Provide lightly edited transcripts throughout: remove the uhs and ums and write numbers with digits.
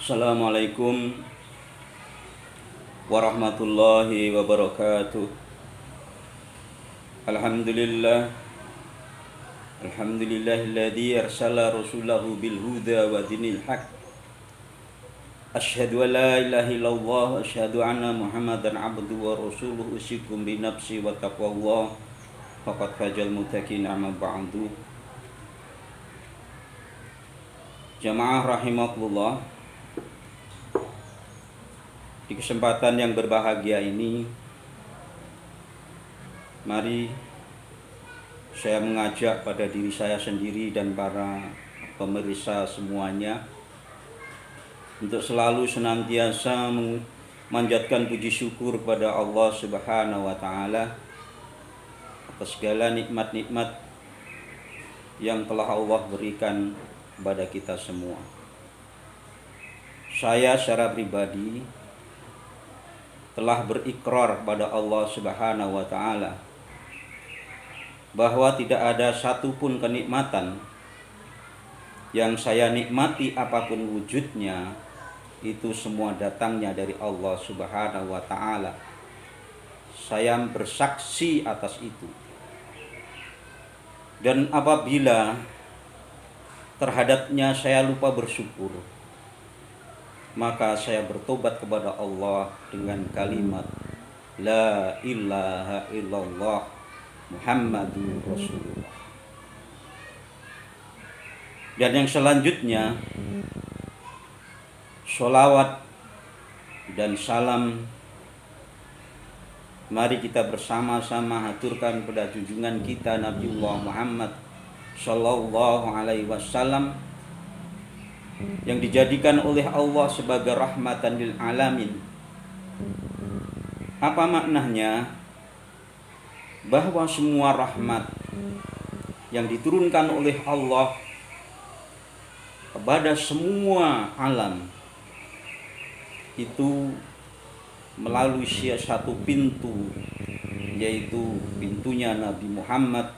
Assalamualaikum warahmatullahi wabarakatuh. Alhamdulillah Alhamdulillahilladzi arsala rasulahu bil huda wa dinil haq. Asyhadu an la ilaha illallah wa asyhadu anna Muhammadan abduhu wa rasuluhu. Usikum bi nafsi wa taqwallah faqad fajal muttaqin amma ba'du. Jamaah rahimakumullah. Di kesempatan yang berbahagia ini, mari saya mengajak pada diri saya sendiri dan para pemirsa semuanya untuk selalu senantiasa memanjatkan puji syukur kepada Allah Subhanahu wa taala atas segala nikmat-nikmat yang telah Allah berikan kepada kita semua. Saya secara pribadi telah berikrar pada Allah Subhanahu wa taala bahwa tidak ada satupun kenikmatan yang saya nikmati apapun wujudnya, itu semua datangnya dari Allah Subhanahu wa taala. Saya bersaksi atas itu. Dan apabila terhadapnya saya lupa bersyukur, maka saya bertobat kepada Allah dengan kalimat La ilaha illallah Muhammadur Rasulullah. Dan yang selanjutnya, sholawat dan salam mari kita bersama-sama haturkan pada junjungan kita Nabiullah Muhammad Sallallahu Alaihi Wasallam, yang dijadikan oleh Allah sebagai rahmatan lil alamin. Apa maknanya? Bahwa semua rahmat yang diturunkan oleh Allah kepada semua alam itu melalui satu pintu, yaitu pintunya Nabi Muhammad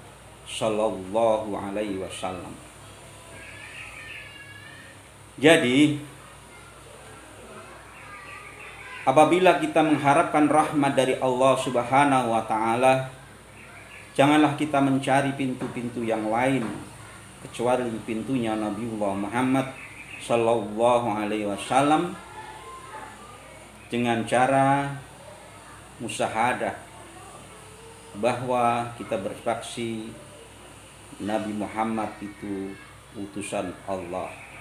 Sallallahu Alaihi Wasallam. Jadi, apabila kita mengharapkan rahmat dari Allah Subhanahu wa taala, janganlah kita mencari pintu-pintu yang lain kecuali pintunya Nabiullah Muhammad sallallahu alaihi wasallam, dengan cara musyahadah bahwa kita bersaksi Nabi Muhammad itu utusan Allah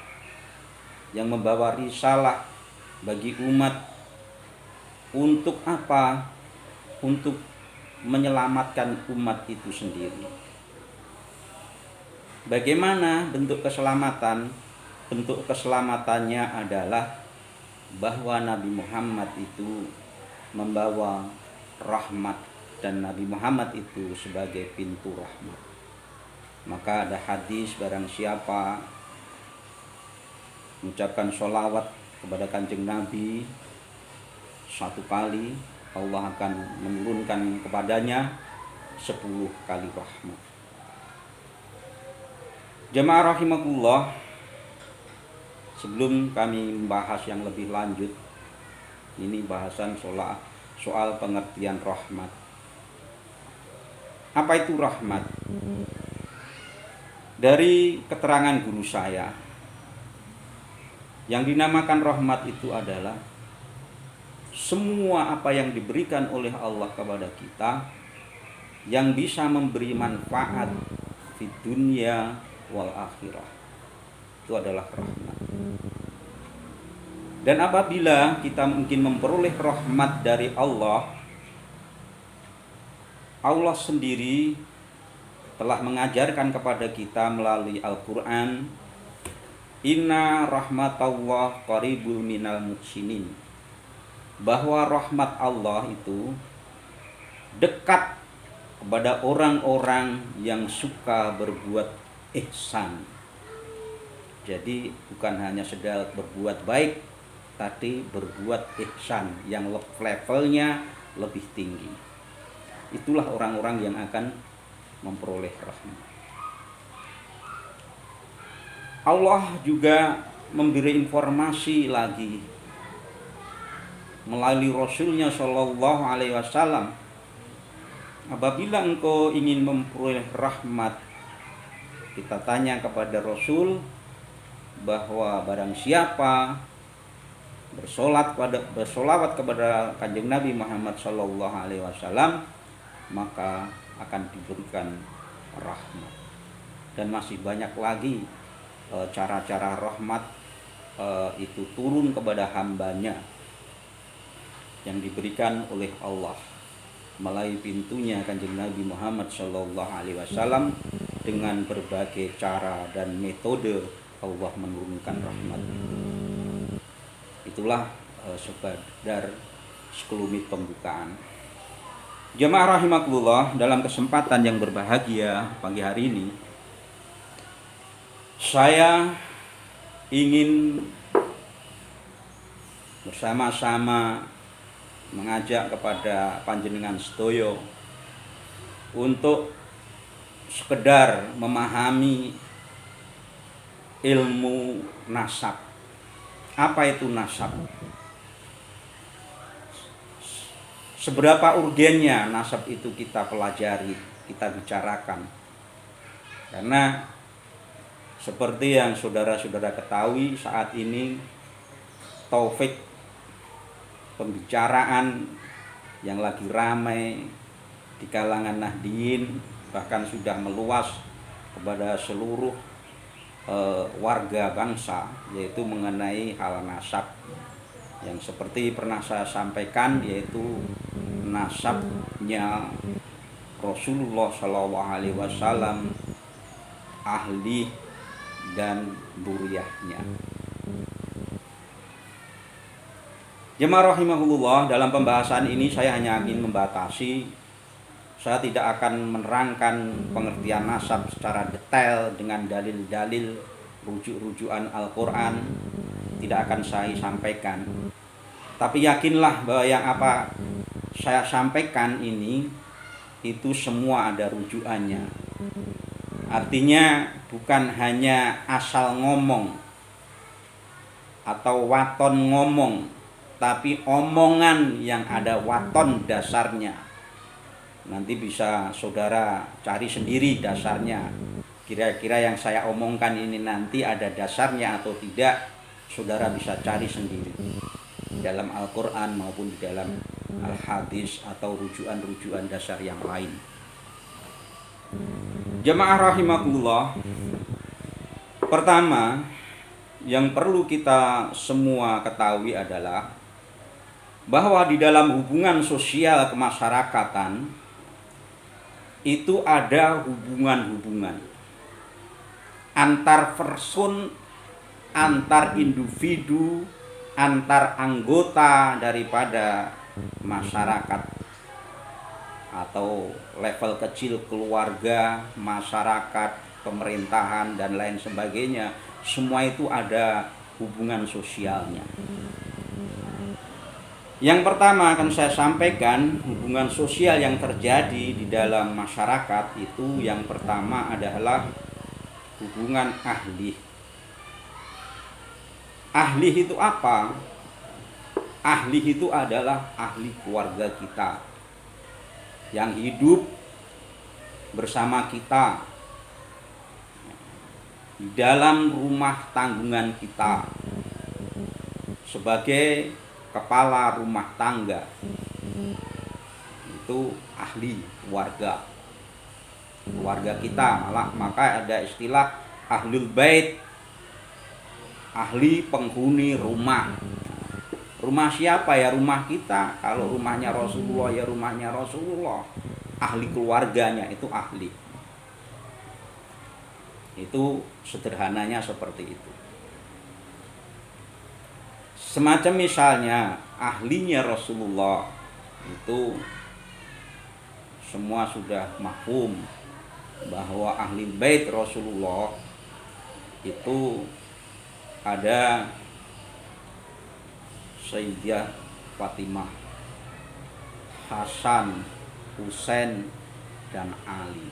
yang membawa risalah bagi umat. Untuk apa? Untuk menyelamatkan umat itu sendiri. Bagaimana bentuk keselamatan? Bentuk keselamatannya adalah bahwa Nabi Muhammad itu membawa rahmat, dan Nabi Muhammad itu sebagai pintu rahmat. Maka ada hadis, barang siapa mengucapkan sholawat kepada Kanjeng Nabi 1 kali, Allah akan menurunkan kepadanya 10 kali rahmat. Jemaah rahimakumullah, sebelum kami membahas yang lebih lanjut, ini bahasan soal pengertian rahmat. Apa itu rahmat? Dari keterangan guru saya, yang dinamakan rahmat itu adalah semua apa yang diberikan oleh Allah kepada kita yang bisa memberi manfaat di dunia wal akhirah, itu adalah rahmat. Dan apabila kita mungkin memperoleh rahmat dari Allah, Allah sendiri telah mengajarkan kepada kita melalui Al-Quran, Inna rahmatallah qaribul minal muhsinin, bahwa rahmat Allah itu dekat kepada orang-orang yang suka berbuat ihsan. Jadi bukan hanya sedang berbuat baik, tapi berbuat ihsan yang levelnya lebih tinggi. Itulah orang-orang yang akan memperoleh rahmat. Allah juga memberi informasi lagi melalui Rasulnya Shallallahu Alaihi Wasallam, apabila engkau ingin memperoleh rahmat, kita tanya kepada Rasul bahwa barang siapa bersolawat kepada Kanjeng Nabi Muhammad Shallallahu Alaihi Wasallam, maka akan diberikan rahmat. Dan masih banyak lagi cara-cara rahmat itu turun kepada hambanya yang diberikan oleh Allah melalui pintunya Kanjeng Nabi Muhammad Shallallahu Alaihi Wasallam. Dengan berbagai cara dan metode Allah menurunkan rahmat. Itulah sekedar sekelumit pembukaan. Jemaah rahimakumullah, dalam kesempatan yang berbahagia pagi hari ini, saya ingin bersama-sama mengajak kepada panjenengan sedoyo untuk sekedar memahami ilmu nasab. Apa itu nasab? Seberapa urgennya nasab itu kita pelajari, kita bicarakan. Karena seperti yang saudara-saudara ketahui, saat ini taufik pembicaraan yang lagi ramai di kalangan Nahdliyin, bahkan sudah meluas kepada seluruh warga bangsa, yaitu mengenai hal nasab yang seperti pernah saya sampaikan, yaitu nasabnya Rasulullah Shallallahu Alaihi Wasallam, ahli dan dzurriyyahnya. Jemaah rahimahullah, dalam pembahasan ini saya hanya ingin membatasi. Saya tidak akan menerangkan pengertian nasab secara detail dengan dalil-dalil rujuk-rujukan Al-Quran. Tidak akan saya sampaikan. Tapi yakinlah bahwa yang apa saya sampaikan ini itu semua ada rujukannya. Artinya bukan hanya asal ngomong atau waton ngomong, tapi omongan yang ada waton dasarnya. Nanti bisa saudara cari sendiri dasarnya. Kira-kira yang saya omongkan ini nanti ada dasarnya atau tidak, saudara bisa cari sendiri dalam Al-Quran maupun di dalam Al-Hadis atau rujukan-rujukan dasar yang lain. Jemaah rahimakumullah, pertama yang perlu kita semua ketahui adalah bahwa di dalam hubungan sosial kemasyarakatan itu ada hubungan-hubungan antar person, antar individu, antar anggota daripada masyarakat atau level kecil keluarga, masyarakat, pemerintahan dan lain sebagainya. Semua itu ada hubungan sosialnya. Yang pertama akan saya sampaikan, hubungan sosial yang terjadi di dalam masyarakat itu yang pertama adalah hubungan ahli. Ahli itu apa? Ahli itu adalah ahli keluarga kita yang hidup bersama kita di dalam rumah tanggungan kita sebagai kepala rumah tangga. Itu ahli keluarga kita. Maka ada istilah ahlul bait, ahli penghuni rumah. Rumah siapa? Ya rumah kita. Kalau rumahnya Rasulullah, ya rumahnya Rasulullah. Ahli keluarganya itu ahli. Itu sederhananya seperti itu. Semacam misalnya ahlinya Rasulullah itu semua sudah mafhum bahwa ahli bait Rasulullah itu ada Sayyidah Fatimah, Hasan, Husain dan Ali.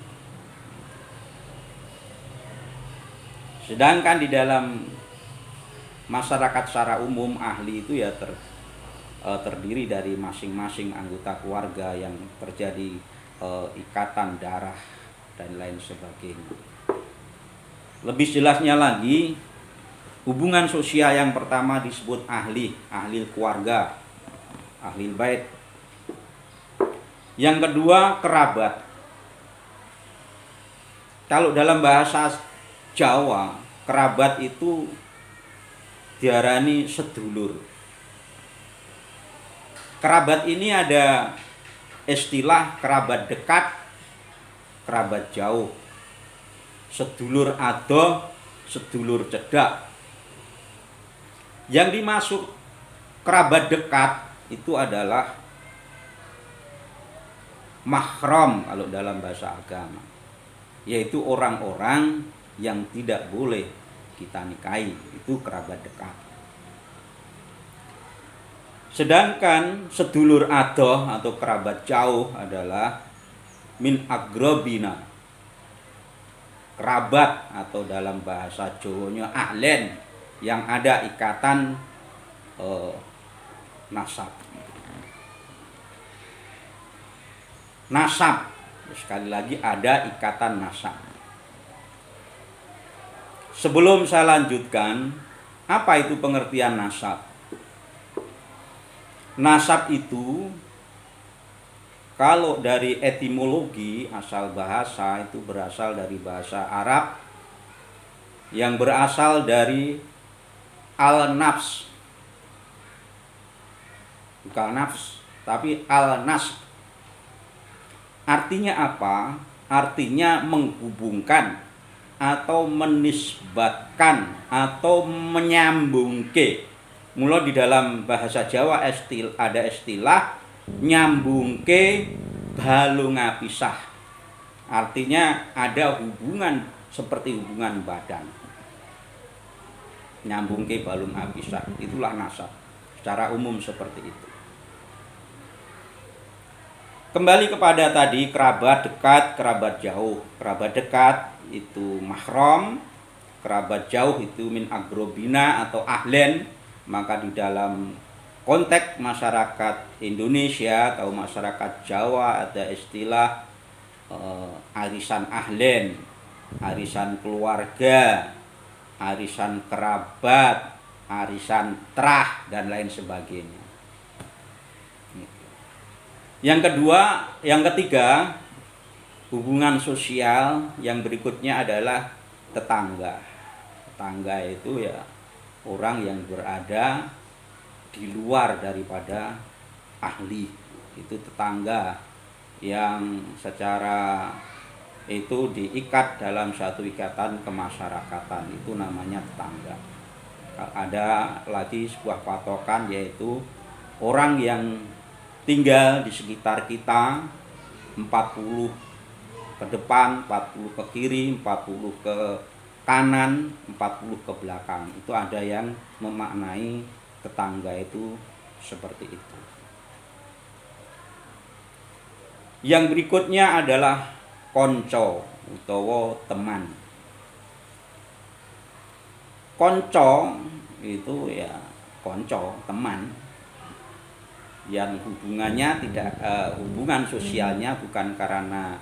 Sedangkan di dalam Masyarakat secara umum, ahli itu ya terdiri dari masing-masing anggota keluarga yang terjadi ikatan darah dan lain sebagainya. Lebih jelasnya lagi, hubungan sosial yang pertama disebut ahli keluarga, ahli bait. Yang kedua kerabat. Kalau dalam bahasa Jawa, kerabat itu diarani sedulur. Kerabat ini ada istilah kerabat dekat, kerabat jauh, sedulur adoh, sedulur cedak. Yang dimaksud kerabat dekat itu adalah mahram kalau dalam bahasa agama, yaitu orang-orang yang tidak boleh kita nikahi, itu kerabat dekat. Sedangkan sedulur adoh atau kerabat jauh adalah min agrobina, kerabat atau dalam bahasa Jawanya ahlen, yang ada ikatan nasab. Nasab, sekali lagi ada ikatan nasab. Sebelum saya lanjutkan, apa itu pengertian nasab? Nasab itu kalau dari etimologi asal bahasa itu berasal dari bahasa Arab yang berasal dari al-nafs. Bukan nafs, tapi al-nasb. Artinya apa? Artinya menghubungkan atau menisbatkan atau menyambungke. Mula di dalam bahasa Jawa ada istilah nyambungke balung pisah. Artinya ada hubungan seperti hubungan badan. Nyambungke balung pisah, itulah nasab. Secara umum seperti itu. Kembali kepada tadi kerabat dekat, kerabat jauh. Kerabat dekat itu mahram, kerabat jauh itu min agrobina atau ahlen. Maka di dalam konteks masyarakat Indonesia atau masyarakat Jawa ada istilah arisan ahlen, arisan keluarga, arisan kerabat, arisan terah dan lain sebagainya. Yang ketiga, hubungan sosial yang berikutnya adalah tetangga. Tetangga itu ya orang yang berada di luar daripada ahli, itu tetangga yang secara itu diikat dalam satu ikatan kemasyarakatan, itu namanya tetangga. Ada lagi sebuah patokan yaitu orang yang tinggal di sekitar kita 40 ke depan, 40 ke kiri, 40 ke kanan, 40 ke belakang. Itu ada yang memaknai tetangga itu seperti itu. Yang berikutnya adalah konco utawa teman. Konco itu ya konco, teman yang hubungannya hubungan sosialnya bukan karena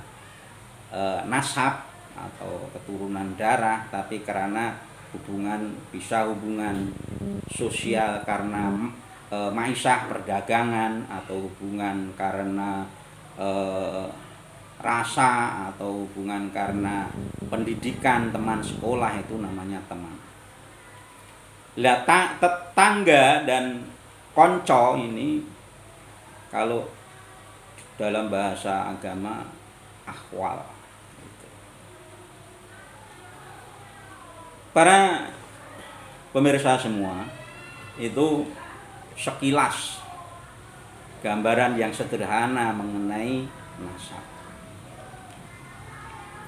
nasab atau keturunan darah, tapi karena bisa hubungan sosial karena maisah perdagangan, atau hubungan karena rasa, atau hubungan karena pendidikan, teman sekolah, itu namanya teman. Tetangga dan konco ini kalau dalam bahasa agama ahwal. Para pemirsa semua, itu sekilas gambaran yang sederhana mengenai nasab.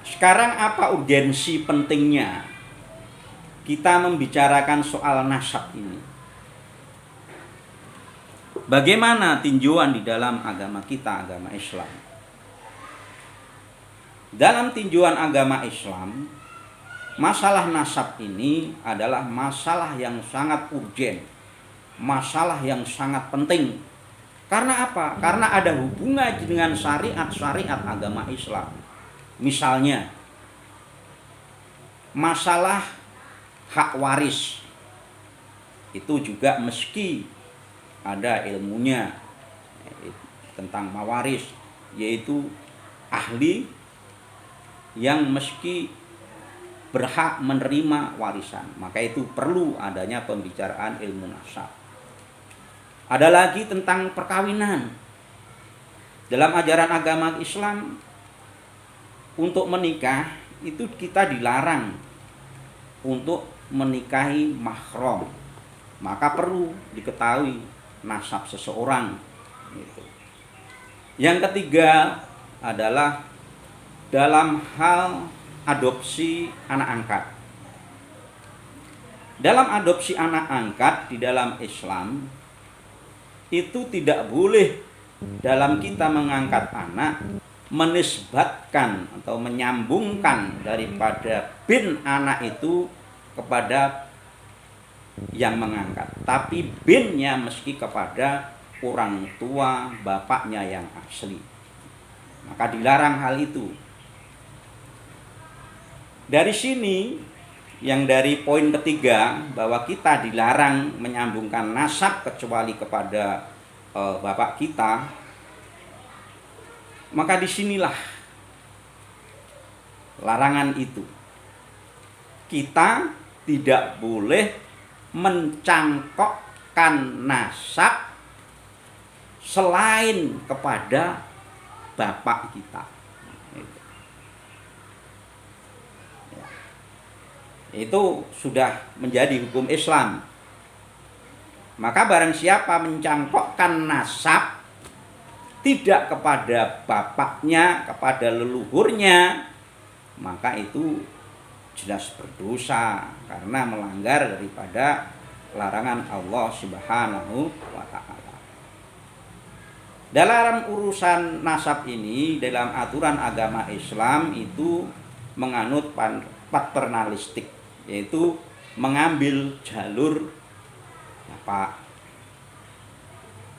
Sekarang apa urgensi pentingnya kita membicarakan soal nasab ini? Bagaimana tinjauan di dalam agama kita, agama Islam? Dalam tinjauan agama Islam, masalah nasab ini adalah masalah yang sangat urgen, masalah yang sangat penting. Karena apa? Karena ada hubungan dengan syariat-syariat agama Islam. Misalnya, masalah hak waris. Itu juga meski ada ilmunya tentang mawaris, yaitu ahli yang meski berhak menerima warisan, maka itu perlu adanya pembicaraan ilmu nasab. Ada lagi tentang perkawinan. Dalam ajaran agama Islam, untuk menikah itu kita dilarang untuk menikahi mahram, maka perlu diketahui nasab seseorang. Yang ketiga adalah dalam hal adopsi anak angkat. Dalam adopsi anak angkat di dalam Islam itu tidak boleh dalam kita mengangkat anak menisbatkan atau menyambungkan daripada bin anak itu kepada yang mengangkat, tapi binnya meski kepada orang tua bapaknya yang asli. Maka dilarang hal itu. Dari sini, yang dari poin ketiga, bahwa kita dilarang menyambungkan nasab kecuali kepada bapak kita, maka disinilah larangan itu. Kita tidak boleh mencangkokkan nasab selain kepada bapak kita. Itu sudah menjadi hukum Islam. Maka barang siapa mencangkokkan nasab tidak kepada bapaknya, kepada leluhurnya, maka itu jelas berdosa karena melanggar daripada larangan Allah Subhanahu wa ta'ala. Dalam urusan nasab ini, dalam aturan agama Islam itu menganut paternalistik, yaitu mengambil jalur bapak.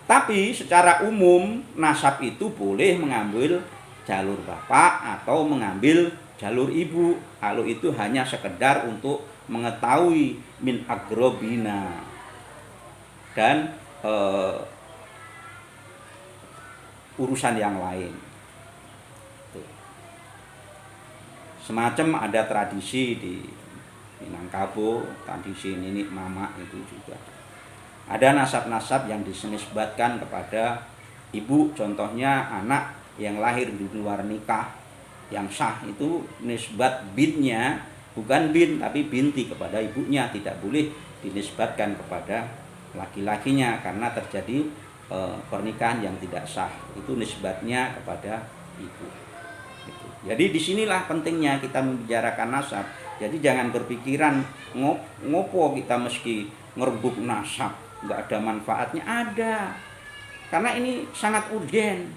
Tapi secara umum nasab itu boleh mengambil jalur bapak atau mengambil jalur ibu, kalau itu hanya sekedar untuk mengetahui min agrobina dan urusan yang lain. Semacam ada tradisi di Minangkabau, tradisi ninik mama itu juga. Ada nasab-nasab yang disenisbatkan kepada ibu, contohnya anak yang lahir di luar nikah yang sah itu nisbat binnya bukan bin tapi binti kepada ibunya, tidak boleh dinisbatkan kepada laki-lakinya karena terjadi pernikahan yang tidak sah, itu nisbatnya kepada ibu. Jadi disinilah pentingnya kita membicarakan nasab. Jadi jangan berpikiran ngopo kita meski ngerebuk nasab, nggak ada manfaatnya. Ada, karena ini sangat urgen.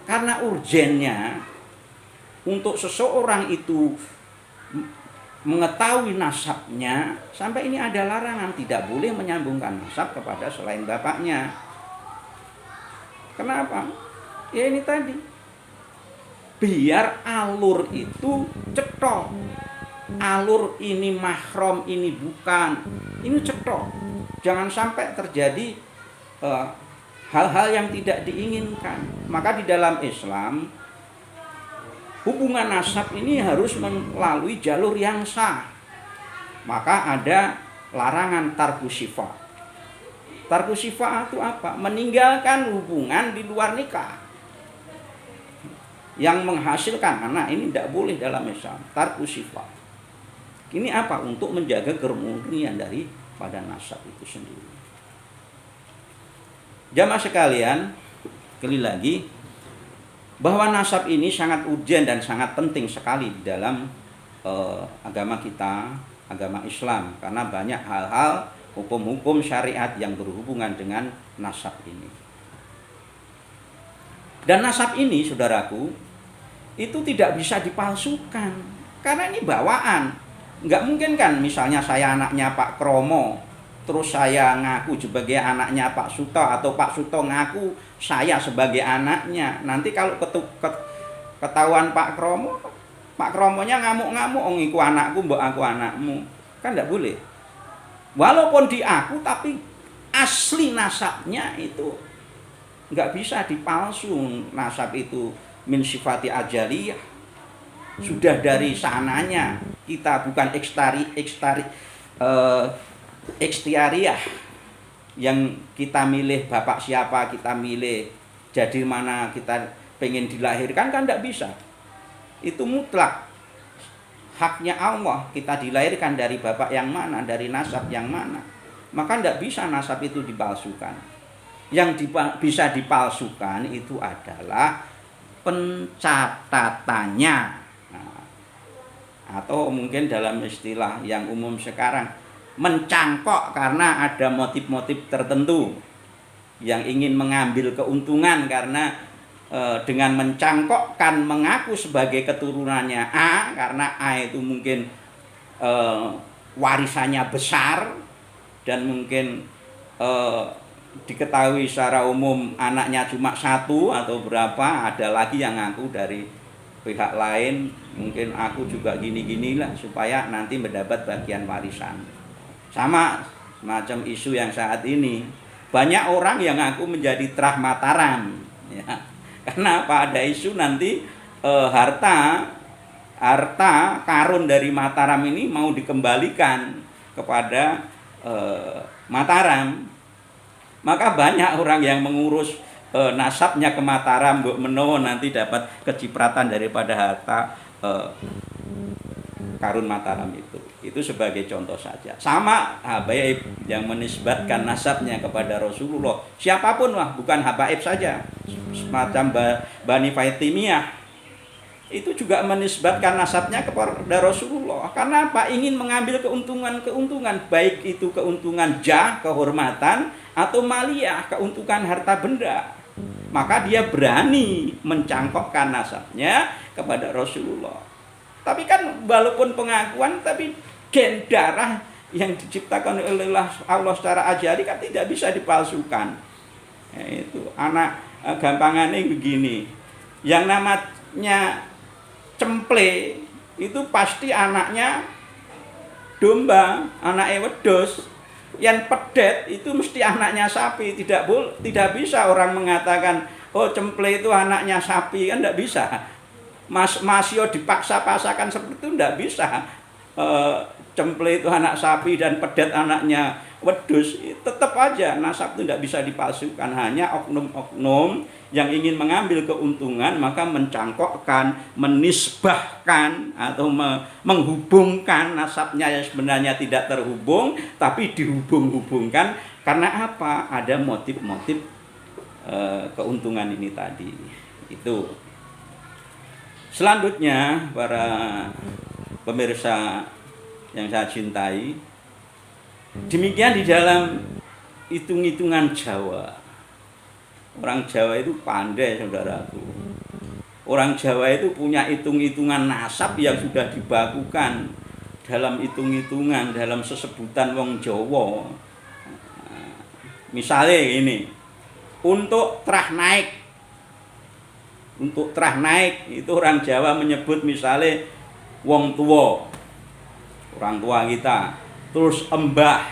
Karena urgennya untuk seseorang itu mengetahui nasabnya, sampai ini ada larangan tidak boleh menyambungkan nasab kepada selain bapaknya. Kenapa? Ya ini tadi, biar alur itu cetok. Alur ini mahram, ini bukan, ini cetok. Jangan sampai terjadi hal-hal yang tidak diinginkan. Maka di dalam Islam hubungan nasab ini harus melalui jalur yang sah. Maka ada larangan tarku syifa. Tarku syifa itu apa? Meninggalkan hubungan di luar nikah yang menghasilkan anak, ini tidak boleh dalam Islam. Tarku syifa ini apa? Untuk menjaga kemurnian daripada nasab itu sendiri. Jamaah sekalian, sekali lagi bahwa nasab ini sangat urgen dan sangat penting sekali di dalam agama kita, agama Islam, karena banyak hal-hal hukum-hukum syariat yang berhubungan dengan nasab ini. Dan nasab ini, saudaraku, itu tidak bisa dipalsukan. Karena ini bawaan. Nggak mungkin kan misalnya saya anaknya Pak Kromo, terus saya ngaku sebagai anaknya Pak Suto, atau Pak Suto ngaku saya sebagai anaknya. Nanti kalau ketahuan Pak Kromo, Pak Kromonya ngamuk-ngamuk, oh iku anakku, mbok aku anakmu. Kan nggak boleh. Walaupun diaku, tapi asli nasabnya itu nggak bisa dipalsu. Nasab itu min sifati ajaliyah, sudah dari sananya. Kita bukan ekstiariah yang kita milih bapak siapa, kita milih jadi mana kita pengen dilahirkan, kan tidak bisa. Itu mutlak haknya Allah, kita dilahirkan dari bapak yang mana, dari nasab yang mana. Maka tidak bisa nasab itu dipalsukan. Yang bisa dipalsukan itu adalah pencatatannya. Atau mungkin dalam istilah yang umum sekarang, mencangkok karena ada motif-motif tertentu yang ingin mengambil keuntungan, karena dengan mencangkokkan mengaku sebagai keturunannya A, karena A itu mungkin warisannya besar dan mungkin diketahui secara umum anaknya cuma satu atau berapa, ada lagi yang ngaku dari pihak lain, mungkin aku juga gini-ginilah supaya nanti mendapat bagian warisan. Sama macam isu yang saat ini, banyak orang yang ngaku menjadi Trah Mataram, ya. Karena apa? Ada isu nanti harta karun dari Mataram ini mau dikembalikan kepada Mataram. Maka banyak orang yang mengurus nasabnya ke Mataram, mbok menawa nanti dapat kecipratan daripada harta karun Mataram itu. Itu sebagai contoh saja. Sama habaib yang menisbatkan nasabnya kepada Rasulullah, siapapun lah, bukan habaib saja, semacam Bani Fatimiyah, itu juga menisbatkan nasabnya kepada Rasulullah. Karena apa? Ingin mengambil keuntungan, baik itu keuntungan jah, kehormatan, atau maliyah, keuntungan harta benda. Maka dia berani mencangkokkan nasabnya kepada Rasulullah. Tapi kan walaupun pengakuan, tapi gen darah yang diciptakan oleh Allah secara ajari kan tidak bisa dipalsukan. Ya, itu anak gampangannya begini. Yang namanya cemple itu pasti anaknya domba, anaknya wedhus. Yang pedet itu mesti anaknya sapi. Tidak bisa orang mengatakan oh cemple itu anaknya sapi, kan tidak bisa. Masio dipaksa-paksakan seperti itu tidak bisa. Cemple itu anak sapi dan pedet anaknya wedhus, tetap aja nasab itu tidak bisa dipalsukan. Hanya oknum-oknum yang ingin mengambil keuntungan maka mencangkokkan, menisbahkan atau menghubungkan nasabnya yang sebenarnya tidak terhubung tapi dihubung-hubungkan. Karena apa? Ada motif-motif keuntungan ini tadi. Itu. Selanjutnya para pemirsa yang saya cintai, demikian di dalam hitung-hitungan Jawa. Orang Jawa itu pandai, saudaraku. Orang Jawa itu punya hitung-hitungan nasab yang sudah dibakukan dalam hitung-hitungan, dalam sesebutan wong Jawa. Misalnya ini, untuk trah naik. Untuk trah naik itu orang Jawa menyebut misalnya wong tua, orang tua kita. Terus embah,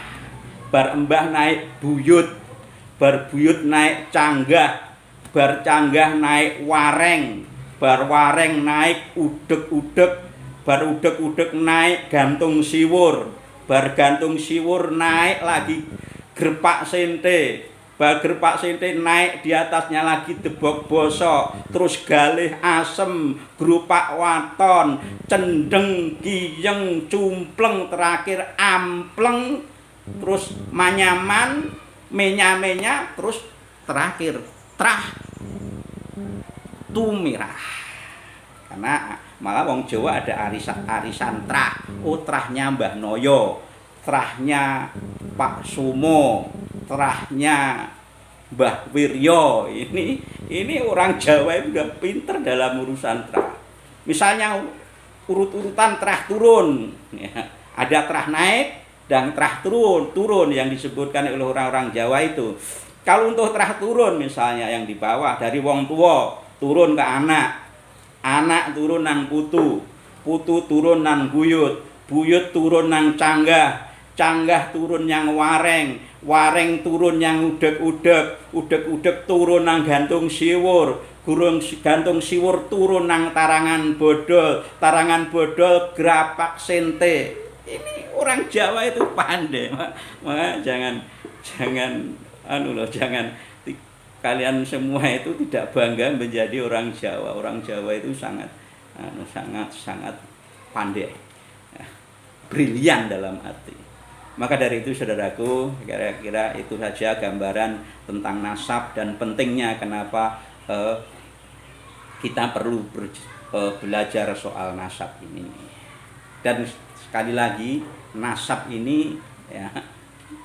bar embah naik buyut, bar buyut naik canggah, bar canggah naik wareng, bar wareng naik udek-udek, bar udek-udek naik gantung siwur, bar gantung siwur naik lagi gerpak sente, bar gerpak sente naik di atasnya lagi debok bosok, terus galih asem, grupak waton, cendeng, kiyeng, cumpleng, terakhir ampleng, terus manyaman, menya-menya, terus terakhir trah tumirah. Karena malah wong Jawa ada arisan trah. Oh, trahnya Mbah Noyo, trahnya Pak Sumo, trahnya Mbah Wiryo. Ini orang Jawa itu udah pinter dalam urusan trah. Misalnya urut-urutan terah turun. Ya. Ada terah naik dan terah turun yang disebutkan oleh orang-orang Jawa itu. Kalau untuk terah turun misalnya yang di bawah dari wong tua turun ke anak, anak turun nang putu, putu turun nang buyut, buyut turun nang canggah, canggah turun yang wareng, wareng turun yang udek-udek, udek-udek turun nang gantung siwur, gurung gantung siwur turun nang tarangan bodol, tarangan bodol grapak sente. Ini orang Jawa itu pandai, maka jangan kalian semua itu tidak bangga menjadi orang Jawa. Orang Jawa itu sangat pandai, ya, brilian dalam arti. Maka dari itu saudaraku, kira-kira itu saja gambaran tentang nasab dan pentingnya kenapa kita perlu belajar soal nasab ini. Dan sekali lagi, nasab ini ya,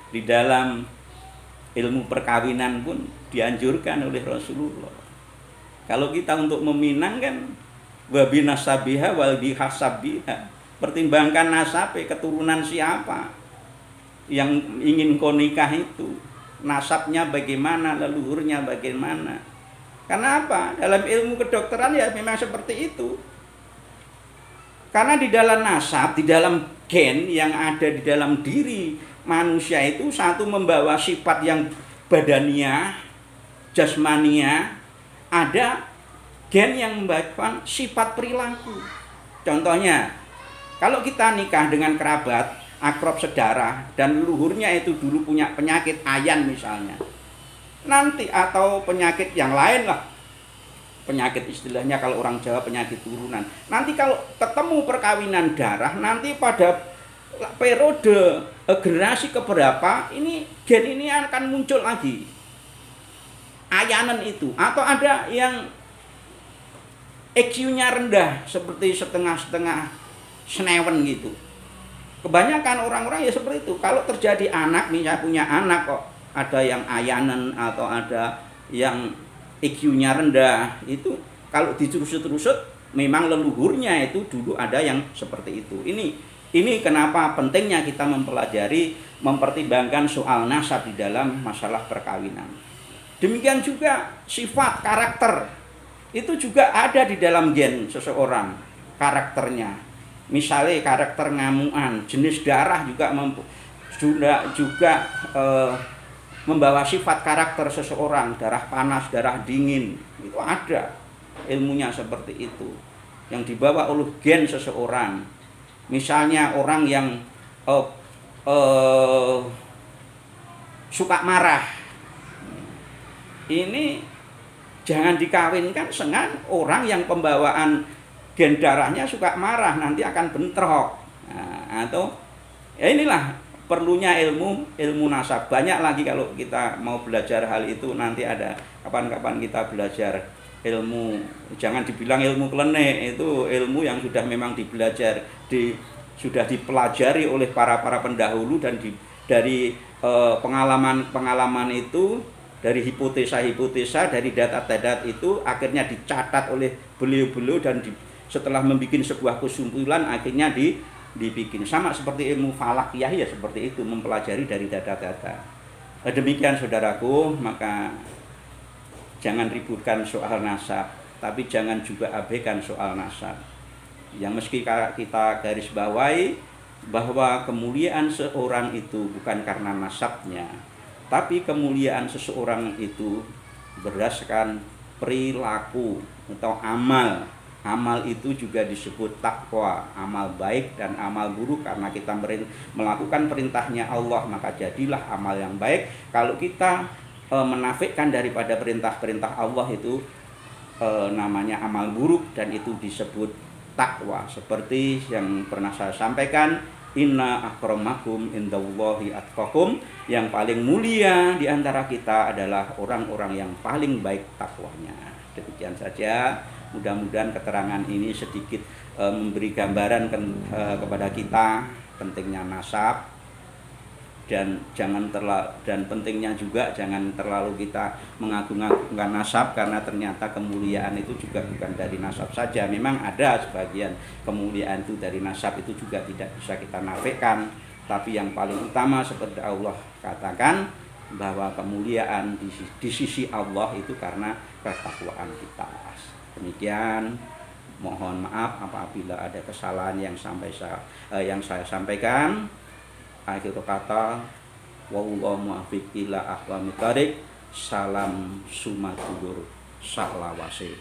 di dalam ilmu perkawinan pun dianjurkan oleh Rasulullah. Kalau kita untuk meminang kan wabi nasabiha wal bihasabiha, pertimbangkan nasabnya, keturunan siapa yang ingin kau nikah itu, nasabnya bagaimana, leluhurnya bagaimana. Karena apa? Dalam ilmu kedokteran ya memang seperti itu. Karena di dalam nasab, di dalam gen yang ada di dalam diri manusia itu, satu membawa sifat yang badania, jasmania, ada gen yang membawa sifat perilaku. Contohnya, kalau kita nikah dengan kerabat, akrab sedarah, dan leluhurnya itu dulu punya penyakit ayan misalnya, nanti atau penyakit yang lain lah, penyakit istilahnya kalau orang Jawa penyakit turunan. Nanti kalau ketemu perkawinan darah, nanti pada periode generasi keberapa ini gen ini akan muncul lagi ayanan itu. Atau ada yang EQ-nya rendah seperti setengah-setengah senewen gitu. Kebanyakan orang-orang ya seperti itu. Kalau terjadi anak, misalnya punya anak kok ada yang ayanan atau ada yang EQ-nya rendah, itu kalau dicerusut-cerusut memang leluhurnya itu dulu ada yang seperti itu. Ini kenapa pentingnya kita mempelajari, mempertimbangkan soal nasab di dalam masalah perkawinan. Demikian juga sifat karakter itu juga ada di dalam gen seseorang, karakternya. Misalnya karakter ngamuan, jenis darah juga membawa sifat karakter seseorang, darah panas, darah dingin, itu ada ilmunya seperti itu yang dibawa oleh gen seseorang. Misalnya orang yang suka marah, ini jangan dikawinkan dengan orang yang pembawaan gen darahnya suka marah, nanti akan bentrok. Nah, atau ya inilah perlunya ilmu nasab. Banyak lagi kalau kita mau belajar hal itu, nanti ada kapan-kapan kita belajar ilmu, jangan dibilang ilmu klenik, itu ilmu yang sudah memang sudah dipelajari oleh para pendahulu, dan dari pengalaman itu, dari hipotesa, dari data-data itu akhirnya dicatat oleh beliau-beliau, dan setelah membuat sebuah kesimpulan akhirnya dibikin. Sama seperti ilmu falakiyah ya seperti itu, mempelajari dari data-data. Demikian saudaraku, maka jangan ributkan soal nasab, tapi jangan juga abaikan soal nasab. Yang mesti kita garis bawahi bahwa kemuliaan seorang itu bukan karena nasabnya, tapi kemuliaan seseorang itu berdasarkan perilaku atau amal. Amal itu juga disebut takwa, amal baik dan amal buruk. Karena kita melakukan perintahnya Allah, maka jadilah amal yang baik. Kalau kita menafikan daripada perintah-perintah Allah, itu namanya amal buruk, dan itu disebut takwa. Seperti yang pernah saya sampaikan, inna akramakum indallahi atqakum, yang paling mulia di antara kita adalah orang-orang yang paling baik takwanya. Demikian saja. Mudah-mudahan keterangan ini sedikit memberi gambaran kepada kita pentingnya nasab. dan pentingnya juga jangan terlalu kita mengagung-agungkan nasab, karena ternyata kemuliaan itu juga bukan dari nasab saja. Memang ada sebagian kemuliaan itu dari nasab, itu juga tidak bisa kita nafikan, tapi yang paling utama seperti Allah katakan bahwa kemuliaan di sisi Allah itu karena ketakwaan kita. Demikian, mohon maaf apabila ada kesalahan yang saya sampaikan. Akhir kata, wallahu muwaffiq ila aqwamit thoriq. Salam sumatur saklawase.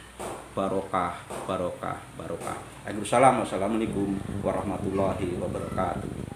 Barokah. Assalamualaikum warahmatullahi wabarakatuh.